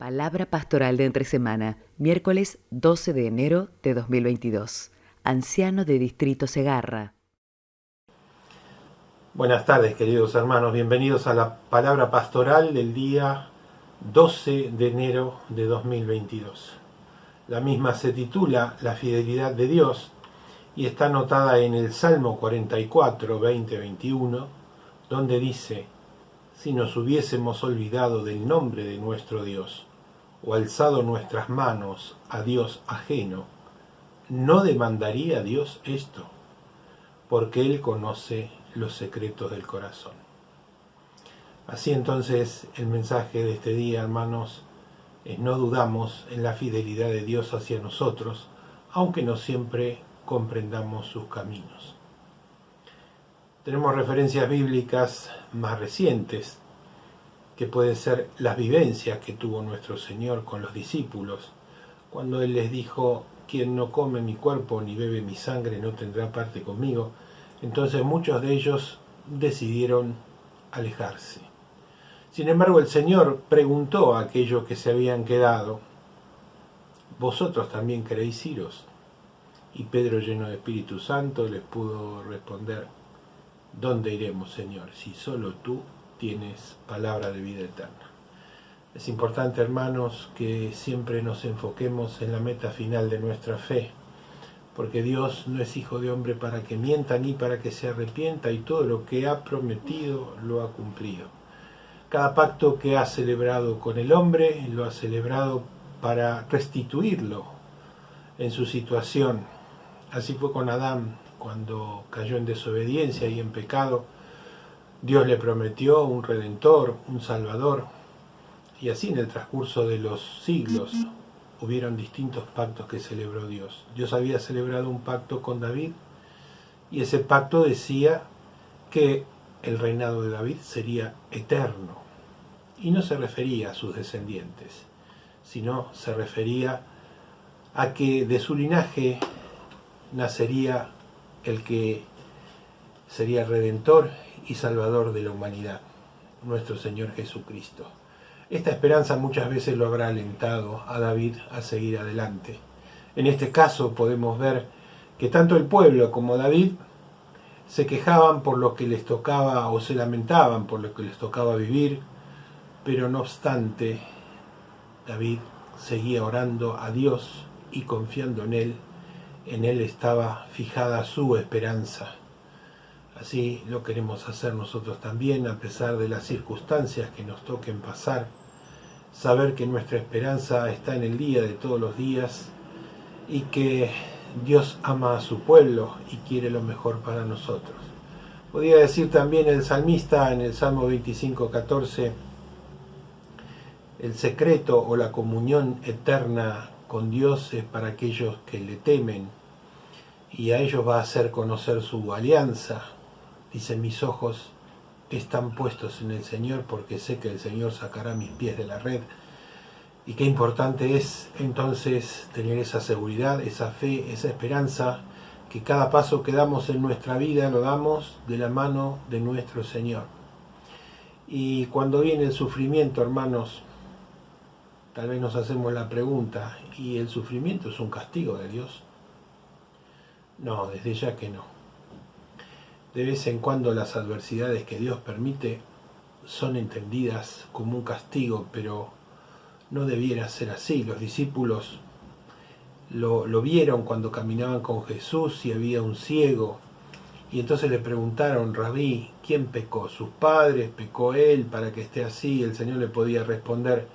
Palabra pastoral de entre semana, miércoles 12 de enero de 2022. Anciano de Distrito Segarra. Buenas tardes, queridos hermanos. Bienvenidos a la palabra pastoral del día 12 de enero de 2022. La misma se titula La fidelidad de Dios y está anotada en el Salmo 44, 20-21, donde dice: si nos hubiésemos olvidado del nombre de nuestro Dios o alzado nuestras manos a Dios ajeno, ¿no demandaría Dios esto? Porque Él conoce los secretos del corazón. Así entonces el mensaje de este día, hermanos, es: no dudamos en la fidelidad de Dios hacia nosotros, aunque no siempre comprendamos sus caminos. Tenemos referencias bíblicas más recientes, que pueden ser las vivencias que tuvo nuestro Señor con los discípulos, cuando Él les dijo: quien no come mi cuerpo ni bebe mi sangre no tendrá parte conmigo. Entonces muchos de ellos decidieron alejarse. Sin embargo, el Señor preguntó a aquellos que se habían quedado: ¿vosotros también queréis iros? Y Pedro, lleno de Espíritu Santo, les pudo responder: ¿dónde iremos, Señor, si solo tú tienes palabra de vida eterna? Es importante, hermanos, que siempre nos enfoquemos en la meta final de nuestra fe, porque Dios no es hijo de hombre para que mienta ni para que se arrepienta, y todo lo que ha prometido lo ha cumplido. Cada pacto que ha celebrado con el hombre lo ha celebrado para restituirlo en su situación. Así fue con Adán, cuando cayó en desobediencia y en pecado. Dios le prometió un redentor, un salvador, y así en el transcurso de los siglos hubieron distintos pactos que celebró Dios. Dios había celebrado un pacto con David, y ese pacto decía que el reinado de David sería eterno, y no se refería a sus descendientes, sino se refería a que de su linaje nacería el que sería redentor y salvador de la humanidad, nuestro Señor Jesucristo. Esta esperanza muchas veces lo habrá alentado a David a seguir adelante. En este caso podemos ver que tanto el pueblo como David se quejaban por lo que les tocaba, o se lamentaban por lo que les tocaba vivir, pero no obstante, David seguía orando a Dios y confiando en Él. En Él estaba fijada su esperanza. Así lo queremos hacer nosotros también, a pesar de las circunstancias que nos toquen pasar. Saber que nuestra esperanza está en el día de todos los días, y que Dios ama a su pueblo y quiere lo mejor para nosotros. Podría decir también el salmista en el Salmo 25:14: el secreto o la comunión eterna con Dios es para aquellos que le temen, y a ellos va a hacer conocer su alianza. Dice: mis ojos están puestos en el Señor, porque sé que el Señor sacará mis pies de la red. Y qué importante es entonces tener esa seguridad, esa fe, esa esperanza, que cada paso que damos en nuestra vida lo damos de la mano de nuestro Señor. Y cuando viene el sufrimiento, hermanos, tal vez nos hacemos la pregunta: ¿y el sufrimiento es un castigo de Dios? No, desde ya que no. De vez en cuando las adversidades que Dios permite son entendidas como un castigo, pero no debiera ser así. Los discípulos lo vieron cuando caminaban con Jesús y había un ciego, y entonces le preguntaron: Rabí, ¿quién pecó? ¿Sus padres? ¿Pecó él para que esté así? El Señor le podía responder: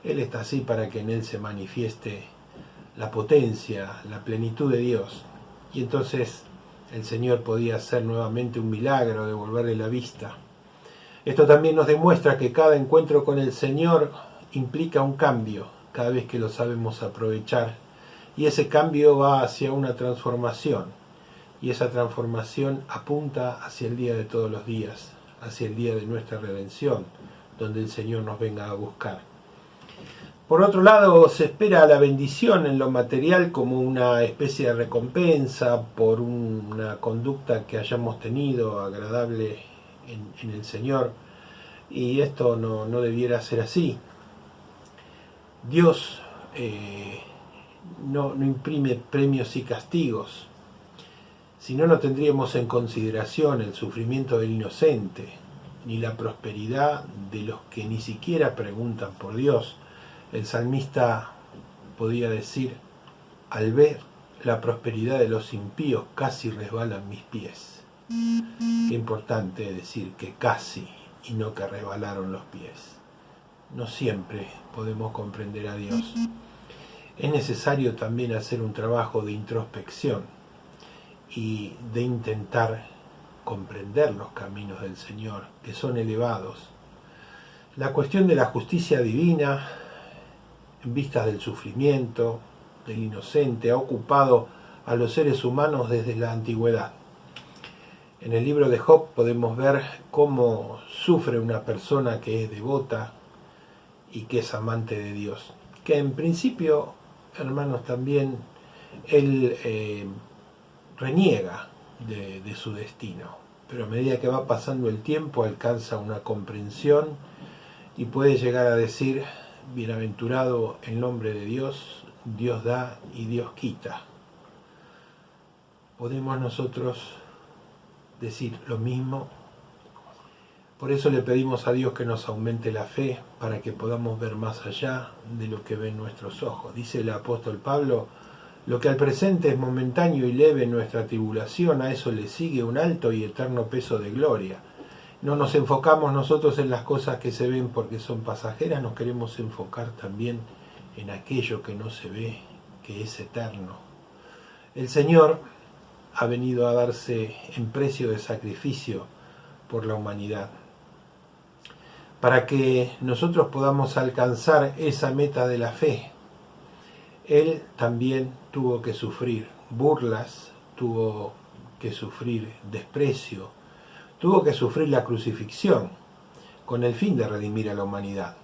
Él está así para que en él se manifieste la potencia, la plenitud de Dios. Y entonces el Señor podía hacer nuevamente un milagro, devolverle la vista. Esto también nos demuestra que cada encuentro con el Señor implica un cambio, cada vez que lo sabemos aprovechar. Y ese cambio va hacia una transformación. Y esa transformación apunta hacia el día de todos los días, hacia el día de nuestra redención, donde el Señor nos venga a buscar. Por otro lado, se espera la bendición en lo material como una especie de recompensa por una conducta que hayamos tenido agradable en el Señor, y esto no debiera ser así. Dios no imprime premios y castigos, si no, no tendríamos en consideración el sufrimiento del inocente, ni la prosperidad de los que ni siquiera preguntan por Dios. El salmista podía decir: al ver la prosperidad de los impíos, casi resbalan mis pies. Qué importante decir que casi y no que resbalaron los pies. No siempre podemos comprender a Dios. Es necesario también hacer un trabajo de introspección y de intentar comprender los caminos del Señor, que son elevados. La cuestión de la justicia divina, en vistas del sufrimiento del inocente, ha ocupado a los seres humanos desde la antigüedad. En el libro de Job podemos ver cómo sufre una persona que es devota y que es amante de Dios, que en principio, hermanos, también él reniega de su destino, pero a medida que va pasando el tiempo alcanza una comprensión y puede llegar a decir: bienaventurado el nombre de Dios, Dios da y Dios quita. ¿Podemos nosotros decir lo mismo? Por eso le pedimos a Dios que nos aumente la fe para que podamos ver más allá de lo que ven nuestros ojos. Dice el apóstol Pablo: lo que al presente es momentáneo y leve en nuestra tribulación, a eso le sigue un alto y eterno peso de gloria. No nos enfocamos nosotros en las cosas que se ven porque son pasajeras, nos queremos enfocar también en aquello que no se ve, que es eterno. El Señor ha venido a darse en precio de sacrificio por la humanidad, para que nosotros podamos alcanzar esa meta de la fe. Él también tuvo que sufrir burlas, tuvo que sufrir desprecio, tuvo que sufrir la crucifixión con el fin de redimir a la humanidad.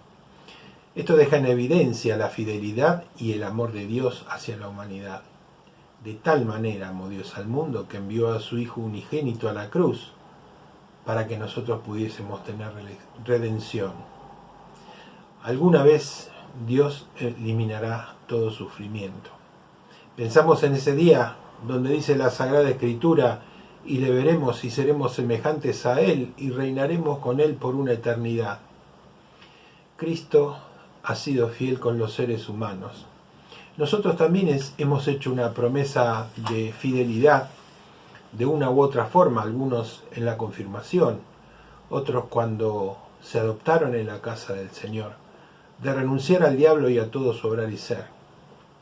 Esto deja en evidencia la fidelidad y el amor de Dios hacia la humanidad. De tal manera amó Dios al mundo que envió a su Hijo unigénito a la cruz para que nosotros pudiésemos tener redención. Alguna vez Dios eliminará todo sufrimiento. Pensamos en ese día donde dice la Sagrada Escritura: y le veremos y seremos semejantes a Él y reinaremos con Él por una eternidad. Cristo ha sido fiel con los seres humanos. Nosotros también hemos hecho una promesa de fidelidad de una u otra forma, algunos en la confirmación, otros cuando se adoptaron en la casa del Señor, de renunciar al diablo y a todo su obrar y ser,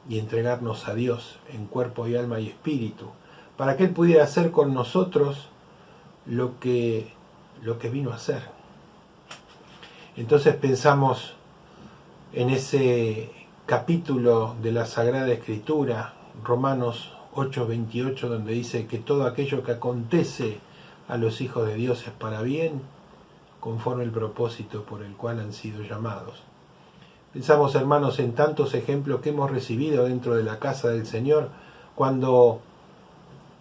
y entregarnos a Dios en cuerpo y alma y espíritu, para que Él pudiera hacer con nosotros lo que vino a hacer. Entonces pensamos en ese capítulo de la Sagrada Escritura, Romanos 8:28, donde dice que todo aquello que acontece a los hijos de Dios es para bien, conforme el propósito por el cual han sido llamados. Pensamos, hermanos, en tantos ejemplos que hemos recibido dentro de la casa del Señor, cuando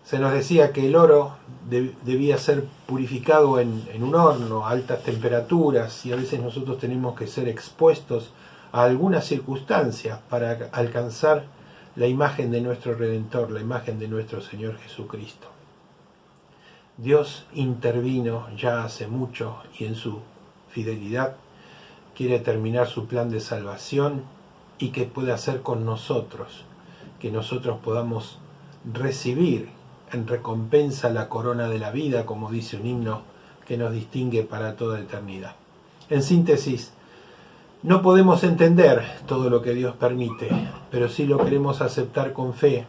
se nos decía que el oro debía ser purificado en un horno a altas temperaturas, y a veces nosotros tenemos que ser expuestos a algunas circunstancias para alcanzar la imagen de nuestro Redentor, la imagen de nuestro Señor Jesucristo. Dios intervino ya hace mucho y en su fidelidad quiere terminar su plan de salvación y que puede hacer con nosotros, que nosotros podamos recibir en recompensa la corona de la vida, como dice un himno que nos distingue para toda eternidad. En síntesis, no podemos entender todo lo que Dios permite, pero sí lo queremos aceptar con fe.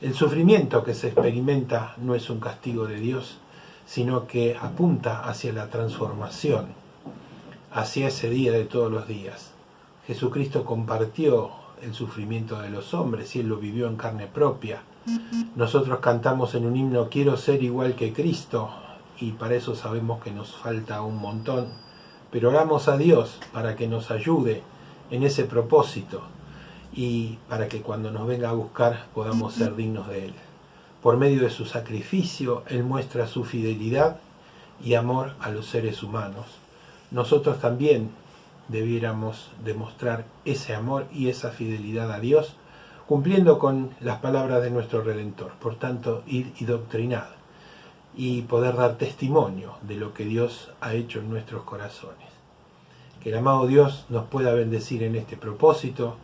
El sufrimiento que se experimenta no es un castigo de Dios, sino que apunta hacia la transformación, hacia ese día de todos los días. Jesucristo compartió el sufrimiento de los hombres y Él lo vivió en carne propia. Nosotros cantamos en un himno: quiero ser igual que Cristo, y para eso sabemos que nos falta un montón, pero oramos a Dios para que nos ayude en ese propósito y para que cuando nos venga a buscar podamos ser dignos de Él. Por medio de su sacrificio, Él muestra su fidelidad y amor a los seres humanos. Nosotros también, debiéramos demostrar ese amor y esa fidelidad a Dios, cumpliendo con las palabras de nuestro Redentor. Por tanto, id y doctrinad, y poder dar testimonio de lo que Dios ha hecho en nuestros corazones. Que el amado Dios nos pueda bendecir en este propósito.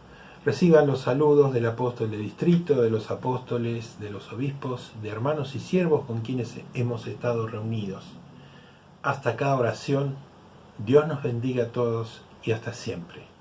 Reciban los saludos del apóstol de distrito, de los apóstoles, de los obispos, de hermanos y siervos con quienes hemos estado reunidos. Hasta cada oración, Dios nos bendiga a todos y hasta siempre.